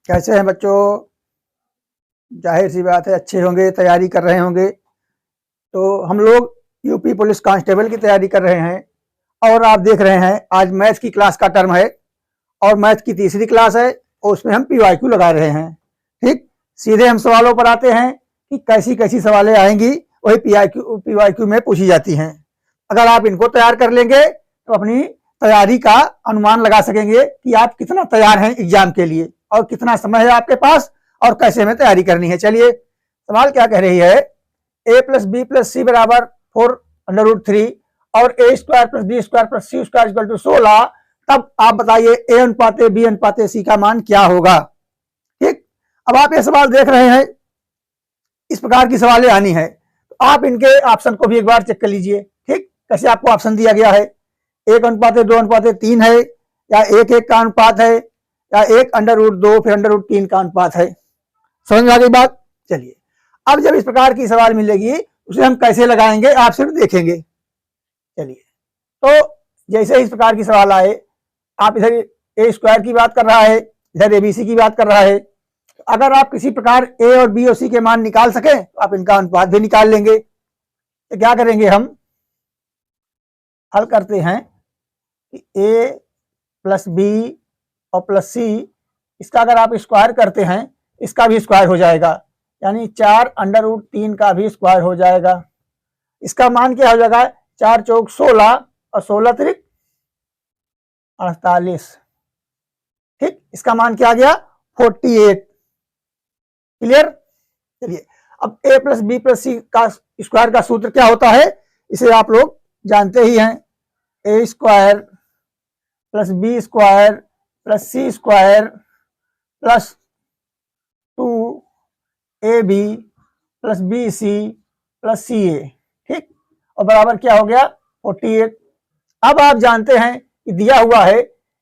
कैसे हैं बच्चों? जाहिर सी बात है अच्छे होंगे, तैयारी कर रहे होंगे। तो हम लोग यूपी पुलिस कांस्टेबल की तैयारी कर रहे हैं और आप देख रहे हैं आज मैथ्स की क्लास का टर्म है और मैथ्स की तीसरी क्लास है और उसमें हम पीवाईक्यू लगा रहे हैं। ठीक, सीधे हम सवालों पर आते हैं कि कैसी कैसी सवालें आएंगी, वही पीवाईक्यू में पूछी जाती हैं। अगर आप इनको तैयार कर लेंगे तो अपनी तैयारी का अनुमान लगा सकेंगे कि आप कितना तैयार हैं एग्जाम के लिए और कितना समय है आपके पास और कैसे में तैयारी करनी है। चलिए, सवाल क्या कह रही है, a प्लस बी प्लस सी बराबर 4√3 और a square plus B square plus C square equal to 16। तब आप बताइए a अनुपात b अनुपात c का मान क्या होगा। ठीक, अब आप ये सवाल देख रहे हैं, इस प्रकार की सवालें आनी है तो आप इनके ऑप्शन को भी एक बार चेक कर लीजिए। ठीक, कैसे आपको ऑप्शन दिया गया है, 1:2:3 है या 1:1 का अनुपात है या 1√2 फिर √3 का अनुपात है। समझ में आ गई बात? चलिए, अब जब इस प्रकार की सवाल मिलेगी उसे हम कैसे लगाएंगे आप सिर्फ देखेंगे। चलिए, तो जैसे इस प्रकार की सवाल आए, आप इधर ए स्क्वायर की बात कर रहा है, इधर एबीसी की बात कर रहा है, तो अगर आप किसी प्रकार ए और बी और सी के मान निकाल सके तो आप इनका अनुपात भी निकाल लेंगे। तो क्या करेंगे, हम हल करते हैं कि ए प्लस बी और प्लस सी, इसका अगर आप स्क्वायर करते हैं इसका भी स्क्वायर हो जाएगा, यानी 4√3 का भी स्क्वायर हो जाएगा। इसका मान क्या हो जाएगा, 4 चौक 16 और 16 त्रिक 48। ठीक, इसका मान क्या आ गया, 48। क्लियर? चलिए, अब ए प्लस बी प्लस सी का स्क्वायर का सूत्र क्या होता है, इसे आप लोग जानते ही हैं, a square plus B square plus C square plus 2ab plus b c plus c a. ठीक, और बराबर क्या हो गया, 48। अब आप जानते हैं कि दिया हुआ है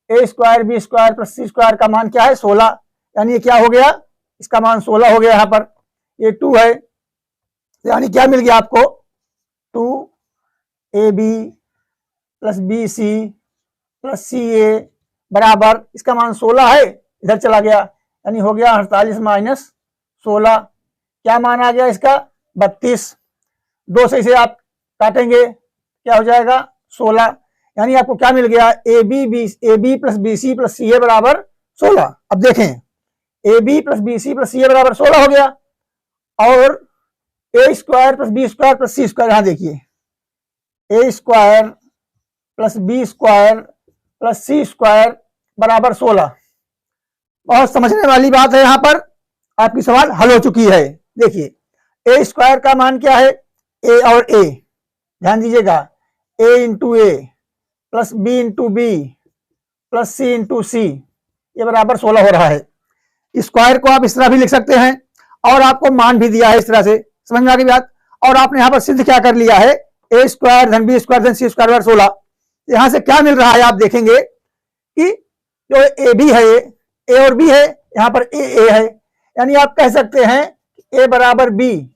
a square B square plus C square का मान क्या है, 16, यानी ये क्या हो गया, इसका मान 16 हो गया। यहाँ पर ये 2 है, यानी क्या मिल गया आपको, 2ab plus b c plus c a बराबर, इसका मान 16 है, इधर चला गया, यानी हो गया 48 माइनस 16। क्या मान आ गया इसका, 32। 2 से इसे आप काटेंगे क्या हो जाएगा, 16, यानी आपको क्या मिल गया, a b plus b c plus c a बराबर 16। अब देखें, a b plus b c plus c a बराबर 16 हो गया और a square plus B square plus C square, यहां देखिए, a square plus B square plus C square बराबर 16। बहुत समझने वाली बात है, यहां पर आपकी सवाल हल हो चुकी है। देखिए, ए स्क्वायर का मान क्या है, ए और ए, ध्यान दीजिएगा, a into a plus b into b plus c into c, ये बराबर 16 हो रहा है। स्क्वायर को आप इस तरह भी लिख सकते हैं और आपको मान भी दिया है इस तरह से, समझ में आ गई बात। और आपने यहाँ पर सिद्ध क्या कर लिया है, ए स्क्वायर धन बी स्क्वायर धन सी स्क्वायर बराबर 16। यहां से क्या मिल रहा है, आप देखेंगे कि जो ए बी है, ए और बी है, यहाँ पर ए है, यानी आप कह सकते हैं ए बराबर बी,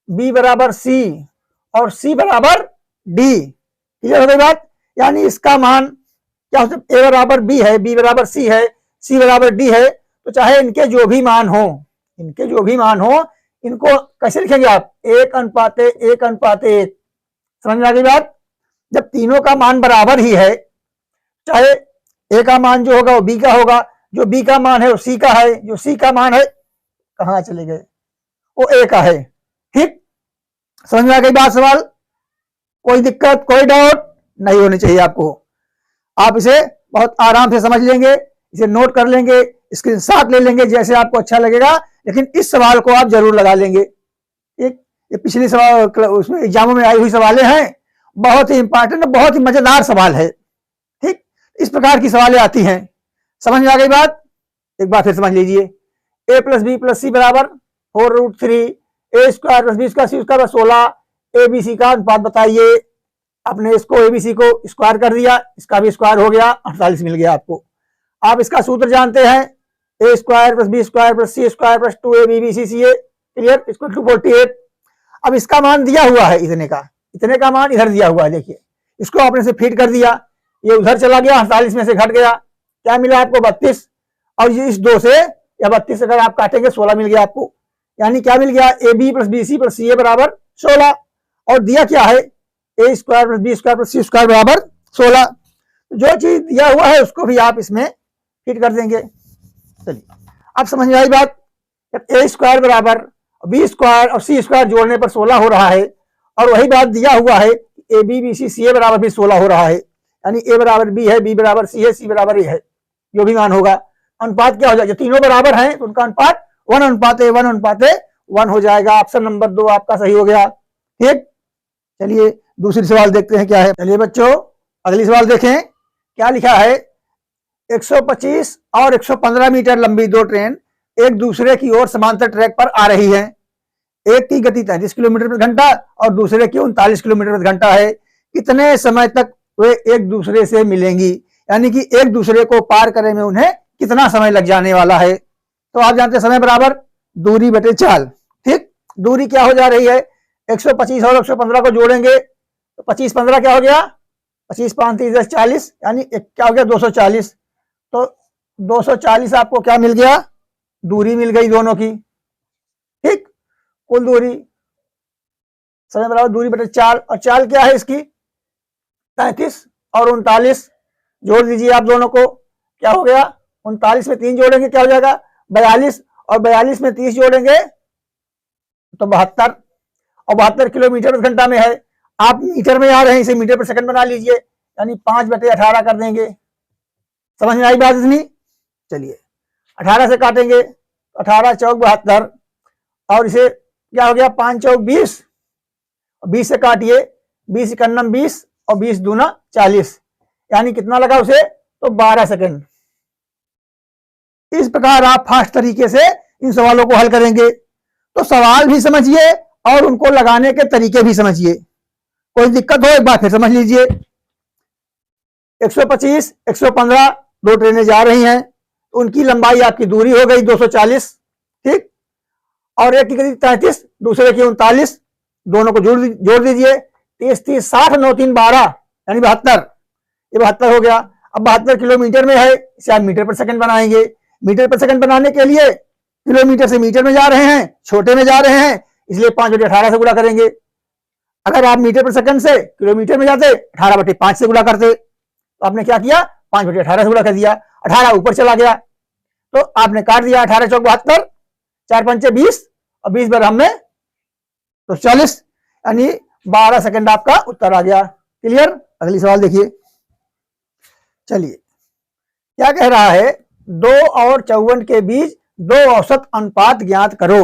बी बराबर सी और सी बराबर डी। क्लियर हो गई बात? यानी इसका मान क्या हो सकता है, ए बराबर बी है, बी बराबर सी है, सी बराबर डी है, तो चाहे इनके जो भी मान हो, इनके जो भी मान हो, इनको कैसे लिखेंगे आप, 1:1:1। समझ में आ गई बात? जब तीनों का मान बराबर ही है, चाहे ए का मान जो होगा वो बी का होगा, जो बी का मान है वो सी का है, जो सी का मान है कहां चले गए, वो ए का है। ठीक, समझ में आ गई बात? सवाल कोई दिक्कत कोई डाउट नहीं होनी चाहिए आपको। आप इसे बहुत आराम से समझ लेंगे, इसे नोट कर लेंगे, स्क्रीनशॉट ले लेंगे, जैसे आपको अच्छा लगेगा, लेकिन इस सवाल को आप जरूर लगा लेंगे। एक ये पिछली सवाल उसमें एग्जामों में आई हुई सवालें हैं, बहुत ही इंपॉर्टेंट, बहुत ही मजेदार सवाल है। ठीक, इस प्रकार की सवालें आती हैं। समझ में आ गई बात? एक बार फिर समझ लीजिए, ए प्लस बी प्लस सी बराबर 4√3, a square plus B square c square 16, a b c का अनुपात बताइए। आपने इसको ए बी सी को स्क्वायर कर दिया, इसका भी स्क्वायर हो गया, 48 मिल गया आपको। आप इसका सूत्र जानते हैं, a square plus B square plus C square plus 2ab bc ca, clear, इसको 48। अब इसका मान दिया हुआ है, इतने का मान इधर दिया हुआ है, देखिए, इसको आपने से फीड कर दिया, ये उधर चला गया, 48 में से घट गया, क्या मिला आपको, 32, और इस 2 से या 32 अगर आप काटेंगे 16 मिल गया आपको। यानी क्या मिल गया, a b plus b c plus c a बराबर 16। और दिया क्या है, a square plus B square plus C square बराबर 16। जो चीज दिया हुआ है उसको भी आप इसमें फिट कर देंगे। चलिए अब समझ में आई बात। ए स्क्वायर बराबर बी स्क्वायर और सी स्क्वायर जोड़ने पर 16 हो रहा है, और वही बात दिया हुआ है A B B C C a बराबर भी 16 हो रहा है। यानी ए बराबर बी है, बी बराबर सी है, सी बराबर ए है, जो भी मान होगा। अनुपात क्या हो जाएगा, तीनों बराबर हैं तो उनका अनुपात 1:1 हो जाएगा। ऑप्शन नंबर 2 आपका सही हो गया। ठीक, चलिए दूसरी सवाल देखते हैं क्या है। चलिए बच्चों अगली सवाल देखें क्या लिखा है। 125 और 115 मीटर लंबी दो ट्रेन एक दूसरे की ओर समांतर ट्रैक पर आ रही हैं। एक की गति 33 किलोमीटर प्रति घंटा और दूसरे की 39 किलोमीटर प्रति घंटा है। कितने समय तक वे एक दूसरे से मिलेंगी, यानी कि एक दूसरे को पार करने में उन्हें कितना समय लग जाने वाला है। तो आप जानते हैं समय बराबर दूरी बटे चाल। ठीक, दूरी क्या हो जा रही है, 125 और 115 को जोड़ेंगे तो 25 15 क्या हो गया, 25 5 30 10 40, यानी क्या हो गया 240। तो 240 आपको क्या मिल गया, दूरी मिल गई दोनों की। ठीक, कुल दूरी समय बराबर दूरी बटे चाल, और चाल क्या है इसकी 33 और 39। जोड़ दीजिए आप दोनों को, क्या हो गया 39 में 3 जोड़ेंगे क्या हो जाएगा 42, और 42 में 30 जोड़ेंगे तो 72, और 72 किलोमीटर प्रति घंटा में है। आप मीटर में आ रहे हैं, इसे मीटर पर सेकंड बना लीजिए, यानी 5/18 कर देंगे। समझ में आई बात इतनी। चलिए 18 से काटेंगे, 18 चौक 72, और इसे क्या हो गया 5 चौक 20, 20 से काटिए 20 इकन्नम 20 और 20 दूना 40, यानी कितना लगा उसे तो 12 सेकंड। इस प्रकार आप फास्ट तरीके से इन सवालों को हल करेंगे। तो सवाल भी समझिए और उनको लगाने के तरीके भी समझिए। कोई दिक्कत हो एक बार फिर समझ लीजिए। 125 115 दो ट्रेनें जा रही हैं, उनकी लंबाई आपकी दूरी हो गई 240। ठीक, और एक की गति 33 दूसरे की 39, दोनों को जोड़ दीजिए 30 30 60 9 3 12 यानी 72। ये 72 हो गया। अब 72 किलोमीटर में है, इसे आप मीटर पर सेकंड बनाएंगे। मीटर पर सेकंड बनाने के लिए किलोमीटर से मीटर में जा रहे हैं, छोटे में जा रहे हैं, इसलिए 5/18 से गुणा करेंगे। अगर आप मीटर पर सेकंड से किलोमीटर में जाते 18/5 से गुणा करते, तो आपने क्या किया 5/18 से गुणा कर दिया, 18 ऊपर चला गया तो आपने काट दिया 18 चौक 72, 4 पंचे 20 और 20 बार हमने तो 40, यानी 12 सेकंड आपका उत्तर आ गया। क्लियर। अगली सवाल देखिए। चलिए क्या कह रहा है, 2 और 54 के बीच 2 औसत अनुपात ज्ञात करो।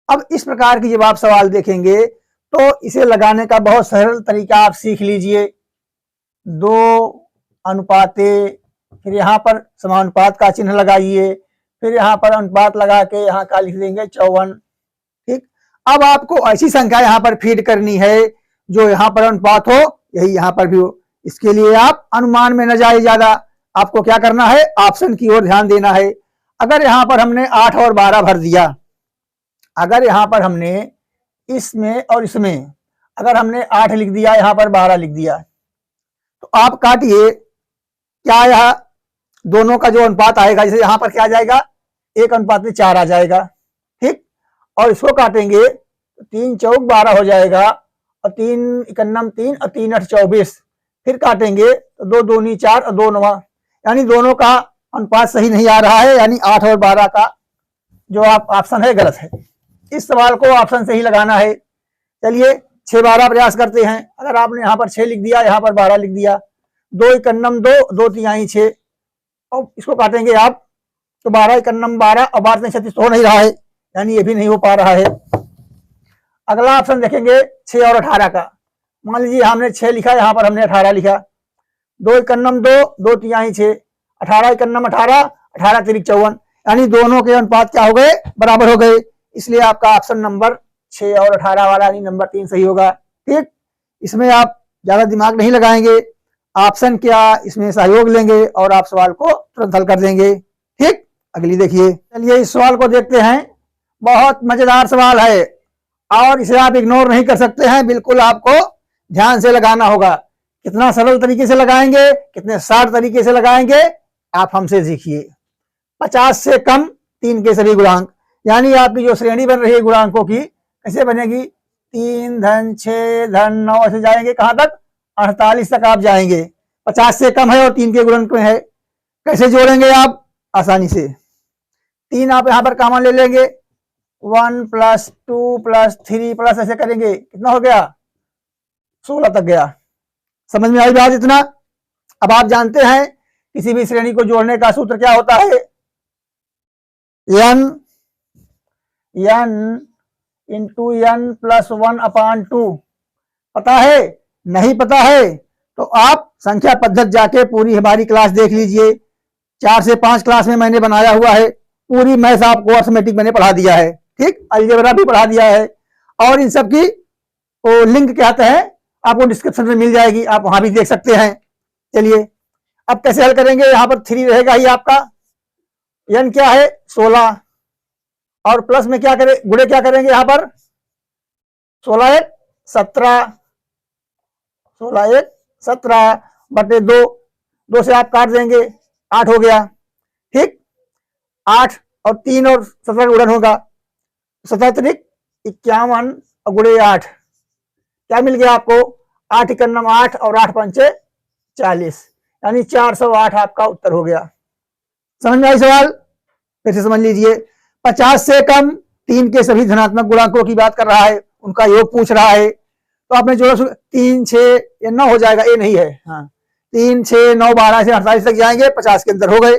अब इस प्रकार की जब आप सवाल देखेंगे तो इसे लगाने का बहुत सरल तरीका आप सीख लीजिए। 2 अनुपाते, फिर यहाँ पर समानुपात का चिन्ह लगाइए, फिर यहाँ पर अनुपात लगा के यहाँ का लिख देंगे 54। ठीक, अब आपको ऐसी संख्या यहाँ पर फीड करनी है जो यहाँ पर अनुपात हो, यही यहाँ पर भी हो। इसके लिए आप अनुमान में न जाए ज्यादा, आपको क्या करना है ऑप्शन की ओर ध्यान देना है। अगर यहाँ पर हमने 8 और 12 भर दिया, अगर यहाँ पर हमने इसमें और इसमें अगर हमने 8 लिख दिया, यहाँ पर 12 लिख दिया, तो आप काटिए क्या यह दोनों का जो अनुपात आएगा, जैसे यहाँ पर क्या आ जाएगा 1:4 आ जाएगा। ठीक, और इसको काटेंगे तो 3 चौक 12 हो जाएगा, और 3 इकन्नम 3 और 3 8 24, फिर काटेंगे तो 2 दूनी 4 और 2 9, यानी दोनों का अनुपात सही नहीं आ रहा है, यानी 8 और 12 का जो आप ऑप्शन है गलत है। इस सवाल को ऑप्शन से ही लगाना है। चलिए 6 12 प्रयास करते हैं। अगर आपने यहाँ पर 6 लिख दिया, यहाँ पर 12 लिख दिया, 2 इकन्नम 2 2 तिहाई 6, और इसको काटेंगे आप तो 12 इकन्नम 12 और 12 36 तो हो नहीं रहा है, यानी ये भी नहीं हो पा रहा है। अगला ऑप्शन देखेंगे 6 और 18 का। मान लीजिए हमने 6 लिखा, यहाँ पर हमने 18 लिखा, 2 इकन्नम 2 2 तिहाई 6, 18 इकन्नम 18 18 तिरिक 54, यानी दोनों के अनुपात क्या हो गए बराबर हो गए। इसलिए आपका ऑप्शन नंबर 6 और 18 वाला यानी नंबर 3 सही होगा। ठीक, इसमें आप ज्यादा दिमाग नहीं लगाएंगे, ऑप्शन क्या इसमें सहयोग लेंगे और आप सवाल को तुरंत हल कर देंगे। ठीक, अगली देखिए। चलिए इस सवाल को देखते हैं। बहुत मजेदार सवाल है और इसे आप इग्नोर नहीं कर सकते हैं, बिल्कुल आपको ध्यान से लगाना होगा। कितना सरल तरीके से लगाएंगे, कितने शार्ट तरीके से लगाएंगे, आप हमसे सीखिए। 50 से कम 3 के सभी गुणांक, यानी आपकी जो श्रेणी बन रही है गुणांकों की कैसे बनेगी, 3 धन 6 धन 9 ऐसे जाएंगे कहां तक, 48 तक आप जाएंगे। 50 से कम है और 3 के गुणांक में है, कैसे जोड़ेंगे आप, आसानी से 3 आप यहां पर कॉमन ले लेंगे, 1 + 2 + 3 प्लस ऐसे करेंगे, कितना हो गया, 16 तक गया। समझ में आई बात इतना। अब आप जानते हैं किसी भी श्रेणी को जोड़ने का सूत्र क्या होता है, n इंटू n + 1/2। पता है, नहीं पता है तो आप संख्या पद्धति जाके पूरी हमारी क्लास देख लीजिए, 4 से 5 क्लास में मैंने बनाया हुआ है, पूरी मैथ आपको अर्थमेटिक मैंने पढ़ा दिया है, ठीक, अलजेब्रा भी पढ़ा दिया है, और इन सब की लिंक क्या है आपको डिस्क्रिप्शन में मिल जाएगी, आप वहां भी देख सकते हैं। चलिए अब कैसे हल करेंगे, यहां पर 3 रहेगा ही आपका, n क्या है 16, और प्लस में क्या करें, गुणे क्या करेंगे यहां पर, 16 1 17, 16 1 17 बटे 2, 2 से आप काट देंगे, 8 हो गया, ठीक, 8 और 3 और 17 गुणन होगा, 17 × 51 और गुणे 8 क्या मिल गया आपको, 8 × 9 8 और 8 × 5 40, यानी 408 आपका उत्तर हो गया। समझ में आई सवाल, फिर से समझ लीजिए, 50 से कम 3 के सभी धनात्मक गुणांकों की बात कर रहा है, उनका योग पूछ रहा है, तो आपने जोड़ा 3 6 ये 9 हो जाएगा, ये नहीं है, हाँ 3 6 9 12 से 48 तक जाएंगे, 50 के अंदर हो गए,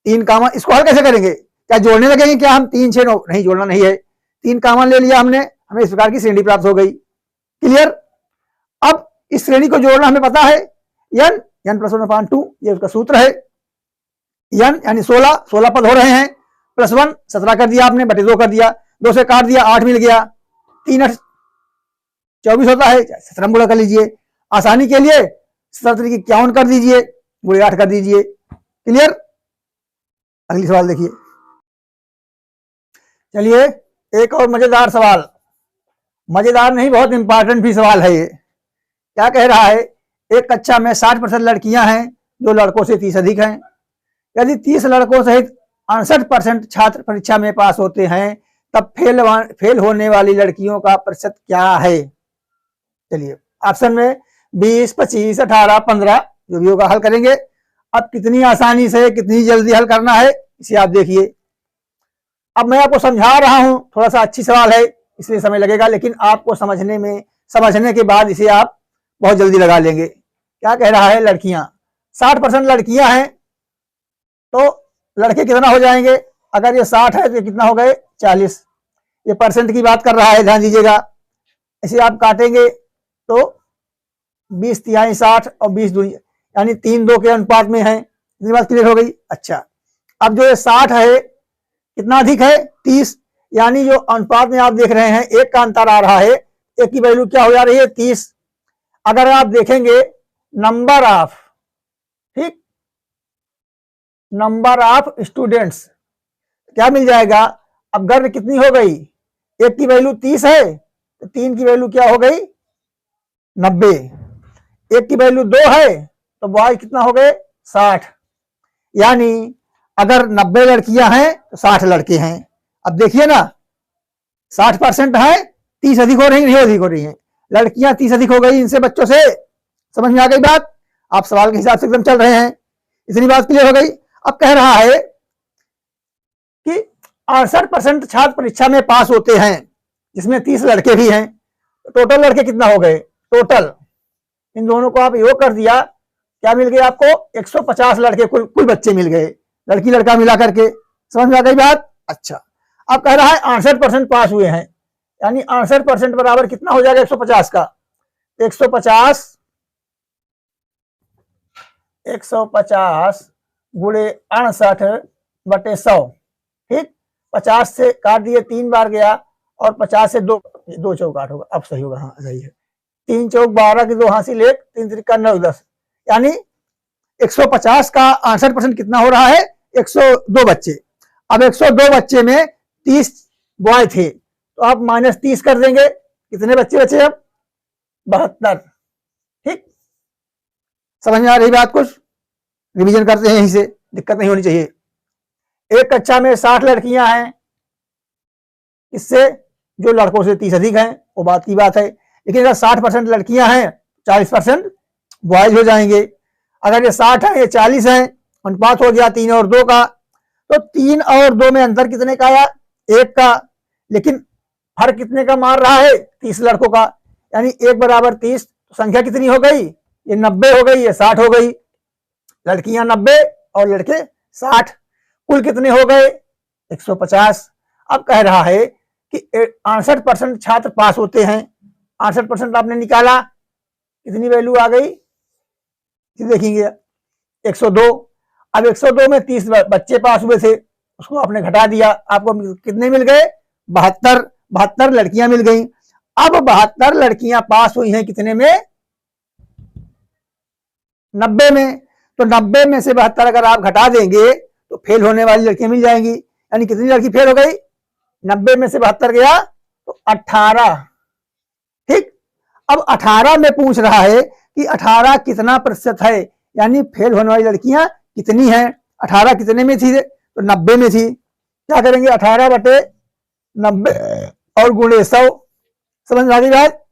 3 कामन, इसको हल कैसे करेंगे, क्या जोड़ने लगेंगे क्या हम, 3 6 9 नहीं, जोड़ना नहीं है, 3 कामन ले लिया हमने, हमें इस प्रकार की श्रेणी प्राप्त हो गई, क्लियर। अब इस श्रेणी को जोड़ना हमें पता है, n + 1/2 ये उसका सूत्र है, n यानी 16 पद हो रहे हैं, +1 17 कर दिया आपने, बटे 2 कर दिया, 2 से काट दिया 8 मिल गया, 3 8 24 होता है, 17 गुणा कर लीजिए, आसानी के लिए 17 की 51 कर दीजिए, गुणे 8 कर दीजिए, क्लियर। अगली सवाल देखिए, चलिए एक और मजेदार सवाल, मजेदार नहीं बहुत इंपॉर्टेंट भी सवाल है ये। क्या कह रहा है, एक कक्षा में 60% लड़कियां हैं जो लड़कों से 30 अधिक हैं, यदि 30 लड़कों सहित 68% छात्र परीक्षा में पास होते हैं तब फेल होने वाली लड़कियों का प्रतिशत क्या है। चलिए ऑप्शन में 20 25 18 15 जो भी होगा हल करेंगे। अब कितनी आसानी से कितनी जल्दी हल करना है इसे आप देखिए। अब मैं आपको समझा रहा हूं, थोड़ा सा अच्छी सवाल है इसलिए समय लगेगा, लेकिन आपको समझने के बाद इसे आप बहुत जल्दी लगा लेंगे। क्या कह रहा है, लड़कियां 60% लड़कियां हैं तो लड़के कितना हो जाएंगे, अगर ये 60 है तो कितना हो गए 40, ये परसेंट की बात कर रहा है, ध्यान दीजिएगा। इसे आप काटेंगे तो 20 तिहाई 60 और 20 दूनी यानी 3 2 के अनुपात में है, इतनी बात क्लियर हो गई। अच्छा अब जो ये 60 है कितना अधिक है 30, यानी जो अनुपात में आप देख रहे हैं एक का अंतर आ रहा है, एक की वैल्यू क्या हो जा रही है 30। अगर आप देखेंगे नंबर ऑफ, ठीक, नंबर ऑफ स्टूडेंट्स क्या मिल जाएगा, अब गर्ल कितनी हो गई, एक की वैल्यू 30 है तो 3 की वैल्यू क्या हो गई 90, एक की वैल्यू 2 है तो बॉय कितना हो गए 60, यानी अगर 90 लड़कियां हैं तो 60 लड़के हैं। अब देखिए ना 60% है, 30 अधिक हो रही नहीं अधिक हो रही है, लड़कियां 30 अधिक हो गई इनसे बच्चों से, समझ में आ गई बात, आप सवाल के हिसाब से एकदम चल रहे हैं, इतनी बात क्लियर हो गई। अब कह रहा है कि 68% छात्र परीक्षा में पास होते हैं जिसमें 30 लड़के भी हैं, तो टोटल लड़के कितना हो गए, टोटल इन दोनों को आप योग कर दिया क्या मिल गया आपको 150 लड़के कुल बच्चे मिल गए, लड़की लड़का मिला करके, समझ में आ गई बात। अच्छा अब कह रहा है 68% पास हुए हैं, यानी 68% बराबर कितना हो जाएगा 150 का, 150 गुणे 68 बटे 100, ठीक, 50 से काट दिए 3 बार गया और 50 से 2 चौक 8 होगा, अब सही होगा, हाँ सही है, 3 चौक 12 की 2 हासिल 1 3 त्रिका 9 10, यानी 150 का 68% कितना हो रहा है 102 बच्चे। अब 102 बच्चे में 30 बॉय थे तो आप -30 कर देंगे, कितने बच्चे बचे अब 72, ठीक, समझ में आ रही बात, कुछ रिवीजन करते हैं यहीं से, दिक्कत नहीं होनी चाहिए। एक कक्षा में 60 लड़कियां हैं, इससे जो लड़कों से 30 अधिक हैं वो बात की बात है। लेकिन अगर 60% लड़कियां हैं 40% बॉयज हो जाएंगे। अगर ये 60 है ये 40 है, अनुपात हो गया 3 और 2 का, तो 3 और 2 में अंतर कितने का आया? 1 का। लेकिन फर्क कितने का मार रहा है? 30 लड़कों का, यानी 1 बराबर 30। तो संख्या कितनी हो गई? ये 90 हो गई, ये 60 हो गई। लड़कियां 90 और लड़के 60, कुल कितने हो गए? 150। अब कह रहा है कि 68% छात्र पास होते हैं। 68% आपने निकाला, कितनी वैल्यू आ गई देखेंगे? 102। अब 102 में 30 बच्चे पास हुए थे, उसको आपने घटा दिया, आपको कितने मिल गए? 72 लड़कियां मिल गई। अब 72 लड़कियां पास हुई हैं कितने में? 90 में। तो 90 में से 72 अगर आप घटा देंगे तो फेल होने वाली लड़कियां मिल जाएंगी। यानी कितनी लड़की फेल हो गई? 90 में से 72 गया तो 18। ठीक। अब 18 में पूछ रहा है कि 18 कितना प्रतिशत है, यानी फेल होने वाली लड़कियां कितनी हैं? 18 कितने में थी? तो 90 में थी। क्या करेंगे? 18 बटे 90 और गुणे 100। समझ में आ गई बात?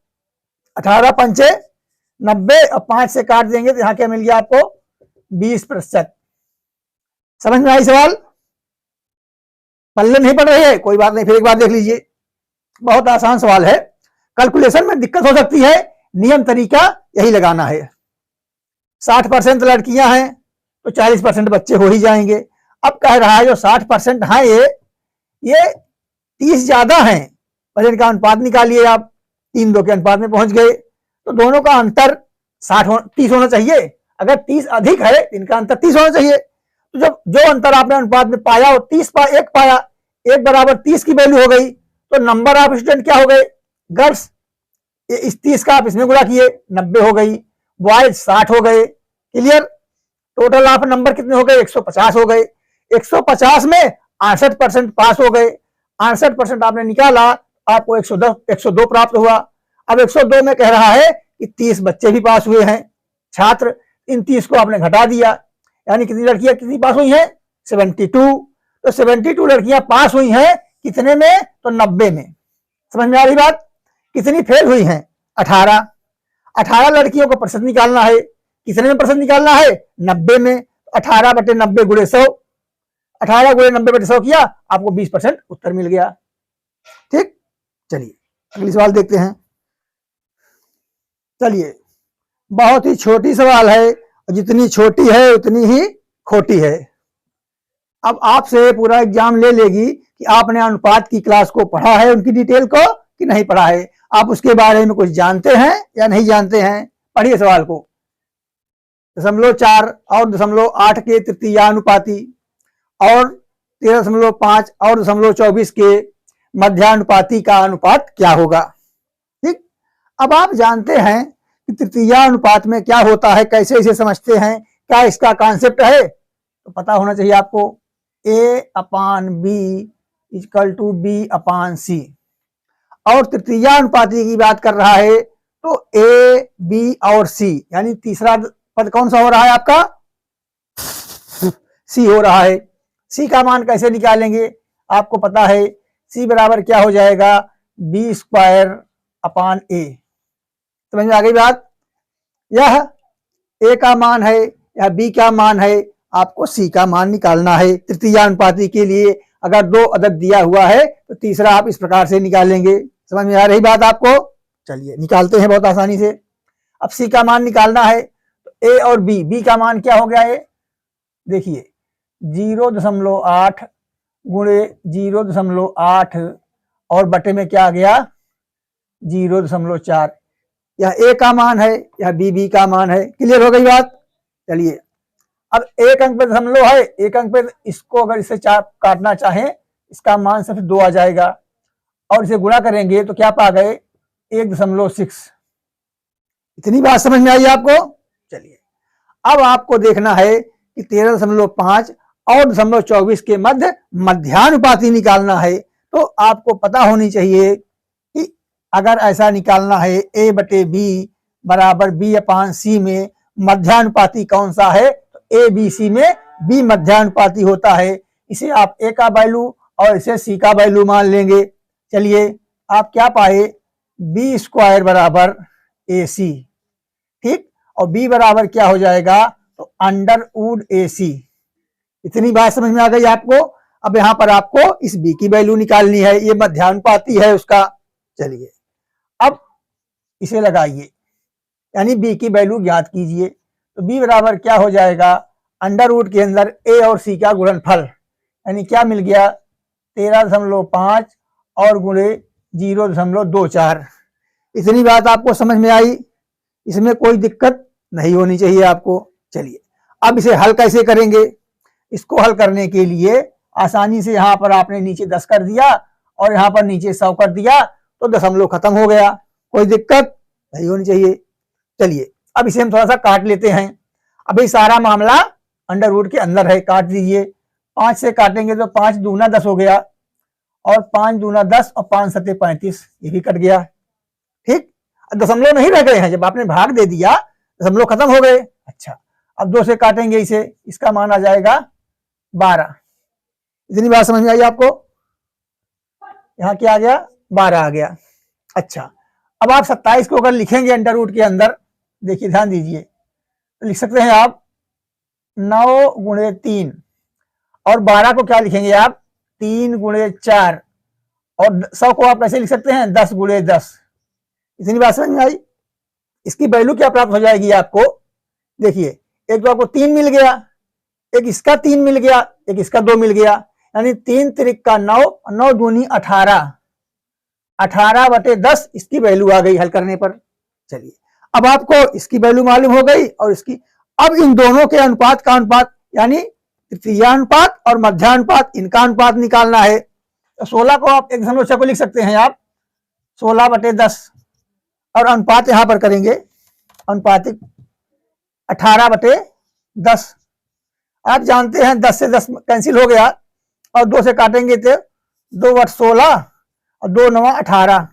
18 पंचे 90 और 5 से काट देंगे तो यहां क्या मिल गया आपको? 20%। समझ में आई सवाल? पल्ले नहीं पड़ रहे हैं, कोई बात नहीं, फिर एक बार देख लीजिए। बहुत आसान सवाल है, कैलकुलेशन में दिक्कत हो सकती है, नियम तरीका यही लगाना है। 60% लड़कियां हैं तो 40% बच्चे हो ही जाएंगे। अब कह रहा है जो 60% हैं ये 30 ज्यादा हैं, पर इनका अनुपात निकालिए आप। 3-2 के अनुपात में पहुंच गए, तो दोनों का अंतर 30 होना चाहिए। अगर 30 अधिक है इनका अंतर 30 होना चाहिए। तो जब जो अंतर आपने अनुपात में पाया वो 30 1 पाया, 1 बराबर 30 की वैल्यू हो गई। तो नंबर ऑफ स्टूडेंट क्या हो गए? गर्ल्स, इस 30 का आप इसमें गुणा किए 90 हो गई, बॉयज 60 हो गए। क्लियर? टोटल ऑफ नंबर कितने हो गए? 150 हो गए। 150 में 68% पास हो गए। 68% आपने निकाला, आपको 102 प्राप्त हुआ। अब 102 में कह रहा है कि 30 बच्चे भी पास हुए हैं छात्र, इन 30 को आपने घटा दिया, यानी कितनी लड़कियां कितनी पास हुई हैं? 72। तो 72 लड़कियां पास हुई हैं कितने में? तो 90 में। समझ में आ रही बात? कितनी फेल हुई हैं? 18। 18 लड़कियों को प्रतिशत निकालना है, कितने में प्रतिशत निकालना है? 90 में। 18 बटे 90 गुणे 100, 18 गुणे 90 बटे 100 किया, आपको 20% उत्तर मिल गया। ठीक, चलिए अगली सवाल देखते हैं। चलिए, बहुत ही छोटी सवाल है, जितनी छोटी है उतनी ही खोटी है। अब आपसे पूरा एग्जाम ले लेगी कि आपने अनुपात की क्लास को पढ़ा है, उनकी डिटेल को, कि नहीं पढ़ा है, आप उसके बारे में कुछ जानते हैं या नहीं जानते हैं। पढ़िए सवाल को। 0.4 और 0.8 के तृतीयानुपाती और 13.5 और 0.24 के मध्यानुपाती का अनुपात क्या होगा। ठीक, अब आप जानते हैं कि तृतीयानुपात में क्या होता है, कैसे इसे समझते हैं, क्या इसका कॉन्सेप्ट है, तो पता होना चाहिए आपको। A/B = B/C। और तृतीयानुपाती की बात कर रहा है तो A, B और C, यानी तीसरा पद कौन सा हो रहा है आपका? C हो रहा है। C का मान कैसे निकालेंगे? आपको पता है C बराबर क्या हो जाएगा? B²/A। समझ में आ गई बात? यह A का मान है या B का मान है, आपको C का मान निकालना है। तृतीयानुपाती के लिए अगर 2 अदद दिया हुआ है तो तीसरा आप इस प्रकार से निकालेंगे। समझ में आ रही बात आपको? चलिए निकालते हैं बहुत आसानी से। अब C का मान निकालना है तो A और B का मान क्या हो गया है? देखिए 0.8 गुणे 0.8 और बटे में क्या आ गया? 0.4। यह A का मान है, यह B का मान है। क्लियर हो गई बात? चलिए, अब एक अंक पे दशमलव है, एक अंक पे इसको अगर इसे काटना चाहें, इसका मान सिर्फ 2 आ जाएगा और इसे गुणा करेंगे तो क्या पा गए? 1.6। इतनी बात समझ में आई आपको? चलिए, अब आपको देखना है कि 13.5 और 0.24 के मध्य मध्यानुपाती निकालना है। तो आपको पता होनी चाहिए कि अगर ऐसा निकालना है A/B बराबर B/C में मध्यानुपाती कौन सा है, तो ABC में B मध्यानुपाती होता है। इसे आप ए का वैल्यू और इसे सी का वैल्यू मान लेंगे। चलिए आप क्या पाए, बी स्क्वायर बराबर ए सी, ठीक, और बी बराबर क्या हो जाएगा, तो अंडर वुड ए सी। इतनी बात समझ में आ गई आपको। अब यहां पर आपको इस बी की वैल्यू निकालनी है, ये मध्यानुपाती है उसका। चलिए अब इसे लगाइए, यानी बी की वैल्यू ज्ञात कीजिए। तो बी बराबर क्या हो जाएगा, अंडर रूट के अंदर ए और सी का गुणनफल, यानी क्या मिल गया 13.5 और गुणे 0.24। इतनी बात आपको समझ में आई, इसमें कोई दिक्कत नहीं होनी चाहिए आपको। चलिए अब इसे हल कैसे करेंगे, इसको हल करने के लिए आसानी से यहाँ पर आपने नीचे 10 कर दिया और यहाँ पर नीचे 100 कर दिया, तो दशमलव खत्म हो गया, कोई दिक्कत नहीं होनी चाहिए। चलिए अब इसे हम थोड़ा सा काट लेते हैं। अभी सारा मामला अंडर रूट के अंदर है, काट दीजिए। 5 से काटेंगे तो 5 दूना 10 हो गया, और 5 दूना 10 और 5 सत्ते 35, ये भी कट गया, ठीक। दशमलव नहीं रह गए हैं, जब आपने भाग दे दिया दशमलव खत्म हो गए। अच्छा अब 2 से काटेंगे इसे, इसका मान आ जाएगा 12। इतनी बात समझ में आई आपको, यहाँ क्या आ गया, 12 आ गया। अच्छा अब आप 27 को अगर लिखेंगे अंडर रूट के अंदर, देखिए ध्यान दीजिए, तो लिख सकते हैं आप 9 गुणे 3, और 12 को क्या लिखेंगे आप 3 गुणे 4, और 100 को आप कैसे लिख सकते हैं 10 गुणे 10। इतनी बात समझ में आई। इसकी वैल्यू क्या प्राप्त हो जाएगी आपको, देखिए एक तो आपको 3 मिल गया, एक इसका 3 मिल गया, एक इसका 2 मिल गया, यानी 3 त्रिक का 9, 9 दूनी 18, 18/10 इसकी वैल्यू आ गई हल करने पर। चलिए अब आपको इसकी वैल्यू मालूम हो गई और इसकी, अब इन दोनों के अनुपात का अनुपात, यानी तृतीयानुपात और मध्यानुपात, इनका अनुपात निकालना है। तो 16 को आप 1.6 को लिख सकते हैं आप 16/10, और अनुपात यहां पर करेंगे अनुपातिक 18/10। आप जानते हैं 10 से 10 कैंसिल हो गया, और 2 से काटेंगे तो 2/16 और 2 9 18,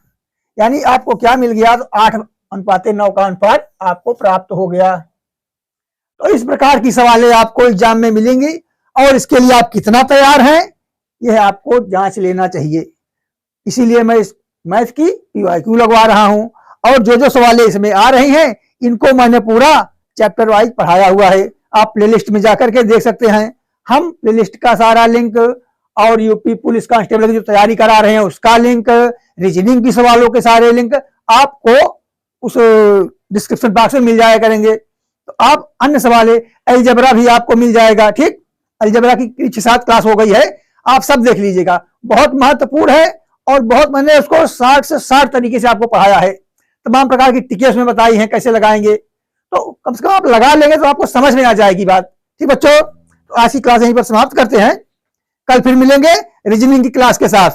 यानी आपको क्या मिल गया, तो 8:9 का अनुपात आपको प्राप्त हो गया। तो इस प्रकार की सवालें आपको एग्जाम में मिलेंगी, और इसके लिए आप कितना तैयार हैं यह आपको जांच लेना चाहिए। इसीलिए मैं इस मैथ की PYQ लगवा रहा हूं, और जो जो सवालें इसमें आ रही हैं इनको मैंने पूरा चैप्टर वाइज पढ़ाया हुआ है। आप प्लेलिस्ट में जाकर के देख सकते हैं। हम प्लेलिस्ट का सारा लिंक, और यूपी पुलिस कांस्टेबल की जो तैयारी करा रहे हैं उसका लिंक, रीजनिंग की सवालों के सारे लिंक आपको उस डिस्क्रिप्शन बॉक्स में मिल जाया करेंगे। तो आप अन्य सवालें, अलजेब्रा भी आपको मिल जाएगा, ठीक। अलजेब्रा की 6-7 क्लास हो गई है, आप सब देख लीजिएगा, बहुत महत्वपूर्ण है, और बहुत मैंने उसको 60 से 60 तरीके से आपको पढ़ाया है। तमाम प्रकार की टिकेट्स उसमें बताई हैं कैसे लगाएंगे, तो कम से कम आप लगा लेंगे तो आपको समझ में आ जाएगी बात, ठीक बच्चों। तो आज की क्लास यहीं पर समाप्त करते हैं, कल फिर मिलेंगे रीजनिंग की क्लास के साथ।